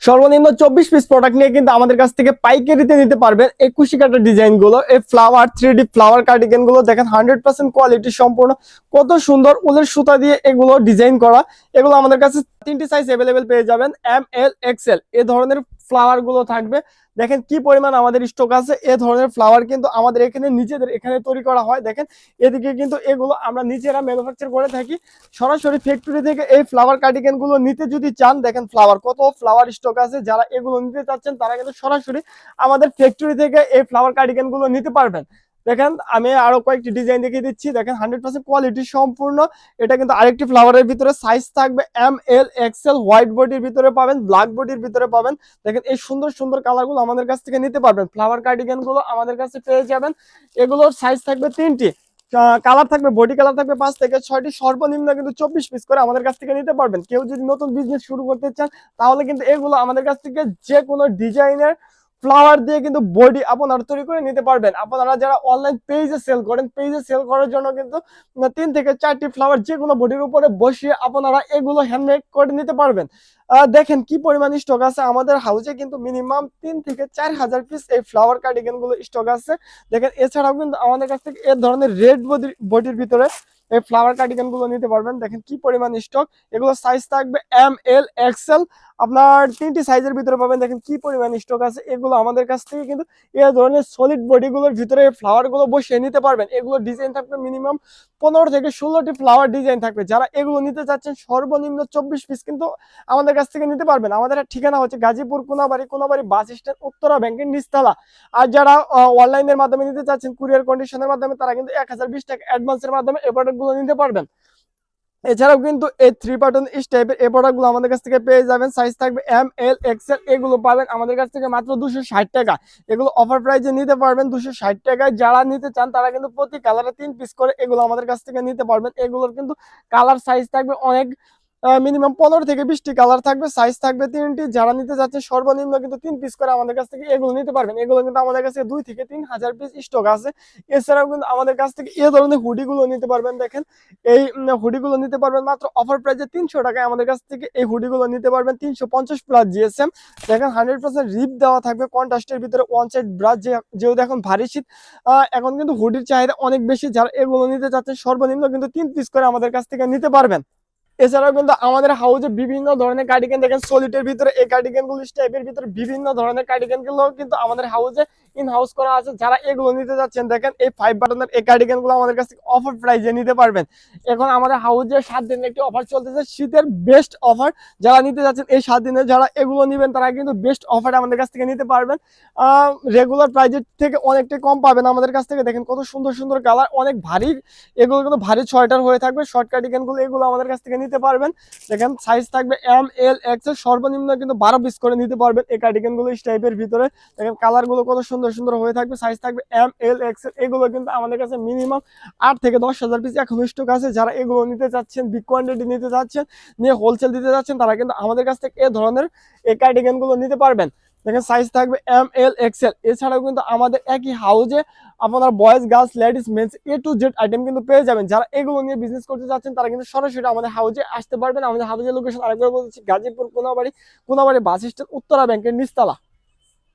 সর্বনিম্ন 24 piece product নিয়ে কিন্তু আমাদের কাছ থেকে পাইকারিতে নিতে পারবেন। এই কুশি কাটা ডিজাইন গুলো, এই ফ্লাওয়ার 3D ফ্লাওয়ার কার্ডিগান গুলো দেখেন 100% কোয়ালিটি সম্পূর্ণ, কত সুন্দর উলের সুতা দিয়ে এগুলো ডিজাইন করা। এগুলো আমাদের কাছে 3টি সাইজ अवेलेबल পেয়ে যাবেন, এম এল এক্সেল। এই ধরনের ফ্লাওয়ার গুলো থাকবে। দেখেন কি পরিমাণ আমাদের স্টক আছে। এই ধরনের ফ্লাওয়ার কিন্তু আমাদের এখানে নিজেদের এখানে তৈরি করা হয়। দেখেন এদিকে কিন্তু এগুলো আমরা নিজেরা ম্যানুফ্যাকচার করে থাকি। সরাসরি ফ্যাক্টরি থেকে এই ফ্লাওয়ার কার্ডিগান গুলো নিতে যদি চান, দেখেন ফ্লাওয়ার কত ফ্লাওয়ার স্টক আছে। যারা এগুলো নিতে চাচ্ছেন তারা কিন্তু সরাসরি আমাদের ফ্যাক্টরি থেকে এই ফ্লাওয়ার কার্ডিগান গুলো নিতে পারবেন। দেখেন আমি আরো কয়েকটি ডিজাইন দেখিয়ে দিচ্ছি। দেখেন 100% কোয়ালিটি সম্পূর্ণ। এটা কিন্তু আরেকটি ফ্লাওয়ারের ভিতরে সাইজ থাকবে এম এল এক্সেল। হোয়াইট বডির ভিতরে পাবেন, ব্ল্যাক বডির ভিতরে পাবেন। দেখেন এই সুন্দর সুন্দর কালার গুলো আমাদের কাছ থেকে নিতে পারবেন। ফ্লাওয়ার কার্ডিগান গুলো আমাদের কাছে পেয়ে যাবেন। এগুলোর সাইজ থাকবে 3টি, কালার থাকবে, বডি কালার থাকবে 5 থেকে 6টি, সর্বনিম্ন কিন্তু 24 পিস করে আমাদের কাছ থেকে নিতে পারবেন। কেউ যদি নতুন বিজনেস শুরু করতে চান তাহলে কিন্তু এগুলো আমাদের কাছ থেকে যে কোনো ডিজাইনের ফ্লাওয়ার দিয়ে কিন্তু বডি আপনারা তৈরি করে নিতে পারবেন। আপনারা যারা অনলাইন পেজে সেল করেন, পেজে সেল করার জন্য কিন্তু 3 থেকে 4টি ফ্লাওয়ার যে কোনো বডির উপরে বসিয়ে আপনারা এগুলো হ্যান্ডমেড করে নিতে পারবেন। দেখেন কি পরিমাণ স্টক আছে আমাদের হাউসে, কিন্তু মিনিমাম 3 থেকে 4,000 পিস এই ফ্লাওয়ার কার্ডিগান গুলো স্টক আছে। দেখেন এছাড়াও কিন্তু আমাদের কাছ থেকে এই ধরনের রেড বডির ভিতরে এই ফ্লাওয়ার কার্ডিগান গুলো নিতে পারবেন। দেখেন কি পরিমাণ স্টক। এগুলো সাইজ থাকবে এম এল এক্সেল। আপনার 3টি সাইজের ভিতরে পাবেন। দেখেন কি পরিমাণ স্টক আছে। এগুলো আমাদের কাছ থেকে কিন্তু এই ধরনের সলিড বডি গুলোর ভিতরে ফ্লাওয়ার গুলো বসিয়ে নিতে পারবেন। এগুলো ডিজাইন থাকবে মিনিমাম 15 থেকে 16টি ফ্লাওয়ার ডিজাইন থাকবে। যারা এগুলো নিতে চাচ্ছেন সর্বনিম্ন 24 পিস কিন্তু আমাদের কাছ থেকে নিতে পারবেন। আমাদের ঠিকানা হচ্ছে গাজীপুর কোনাবাড়ি বাস স্ট্যান্ড, উত্তরা ব্যাংকের নিচতলা। আর যারা অনলাইনের মাধ্যমে নিতে চাচ্ছেন কুরিয়ার কন্ডিশনের মাধ্যমে, তারা কিন্তু 1020 টাকা অ্যাডভান্সের মাধ্যমে এই প্রোডাক্ট গুলো নিতে পারবেন। এছাড়াও কিন্তু এই 3 বাটন টাইপের এই প্রোডাক্টগুলো আমাদের কাছ থেকে পেয়ে যাবেন। সাইজ থাকবে এম এল এক্সেল। এগুলো পাবেন আমাদের কাছ থেকে মাত্র 260 টাকা। এগুলো অফার প্রাইসে নিতে পারবেন 260 টাকায়। যারা নিতে চান তারা কিন্তু প্রতি কালারে 3 পিস করে এগুলো আমাদের কাছ থেকে নিতে পারবেন। এগুলোর কিন্তু কালার সাইজ থাকবে অনেক, মিনিমাম 15 থেকে 20টি কালার থাকবে। সাইজ থাকবে 3টি। যারা নিতে যাচ্ছে সর্বনিম্ন কিন্তু 3 পিস করে আমাদের কাছ থেকে এগুলো নিতে পারবেন। এগুলো কিন্তু আমাদের কাছে 2 থেকে 3,000 পিস স্টক আছে। এছাড়াও কিন্তু আমাদের কাছ থেকে এই ধরনের হুডিগুলো নিতে পারবেন। দেখেন এই হুডিগুলো নিতে পারবেন মাত্র অফার প্রাইসে 300 টাকায়। আমাদের কাছ থেকে এই হুডিগুলো নিতে পারবেন 350 প্লাস জিএসএম। দেখেন 100% রিপ দেওয়া থাকবে কন্ট্রাস্টের ভিতরে, ওয়ান সাইড ব্রাশ। যেহেতু এখন ভারী শীত, এখন কিন্তু হুডির চাহিদা অনেক বেশি। যারা এগুলো নিতে চাচ্ছেন সর্বনিম্ন কিন্তু 3 পিস করে আমাদের কাছ থেকে নিতে পারবেন। এছাড়াও কিন্তু আমাদের হাউজে বিভিন্ন ধরনের কার্ডিগান, দেখেন সলিটের ভিতরে এই কার্ডিগান গুলো, স্টাইপের ভিতরে বিভিন্ন ধরনের কার্ডিগান গুলো কিন্তু আমাদের হাউজে ইন হাউস করা আছে। যারা এগুলো নিতে যাচ্ছেন, দেখেন এই 5 বাটনের এই কার্ডিগান গুলো আমাদের কাছ থেকে অফার প্রাইসে নিতে পারবেন। এখন আমাদের হাউজে 7 দিনের একটি অফার চলতেছে, শীতের বেস্ট অফার। যারা নিতে যাচ্ছেন এই 7 দিনে যারা এগুলো নেবেন তারা কিন্তু বেস্ট অফার আমাদের কাছ থেকে নিতে পারবেন। রেগুলার প্রাইজের থেকে অনেকটাই কম পাবেন আমাদের কাছ থেকে। দেখেন কত সুন্দর সুন্দর কালার, অনেক ভারী। এগুলো কিন্তু ভারী 6টার হয়ে থাকবে শর্ট কার্ডিগান গুলো, এগুলো আমাদের কাছ থেকে নিতে পারবেন। দেখেন সাইজ থাকবে এম এল এক্সেল। সর্বনিম্ন কিন্তু 12 পিস করে নিতে পারবেন এই কার্ডিগান গুলো স্টাইপের ভিতরে। দেখেন কালার গুলো কত সুন্দর সুন্দর হয়ে থাকবে। সাইজ থাকবে এম এল এক্সেল। এগুলো কিন্তু আমাদের কাছে মিনিমাম 8 থেকে 10,000 পিস এখন স্টক আছে। যারা এগুলো নিতে চাচ্ছেন, বিগ কোয়ান্টিটি নিতে চাচ্ছেন, নিয়ে হোলসেল দিতে চাচ্ছেন, তারা কিন্তু আমাদের কাছ থেকে এই ধরনের এই কার্ডিগান গুলো নিতে পারবেন। দেখেন সাইজ থাকবে এম এল এক্সেল। এছাড়াও কিন্তু আমাদের একই হাউজে আপনার boys, girls, ladies, men's A to Z item কিন্তু পেয়ে যাবেন। যারা এগুলো নিয়ে বিজনেস করতে চাচ্ছেন তারা কিন্তু সরাসরি আমাদের হাউজে আসতে পারবেন। আমাদের হাউজের লোকেশন আরেকবার বলছি, গাজীপুর কোনাবাড়ি বাস স্ট্যান্ড, উত্তরা ব্যাংকের নিচতলা।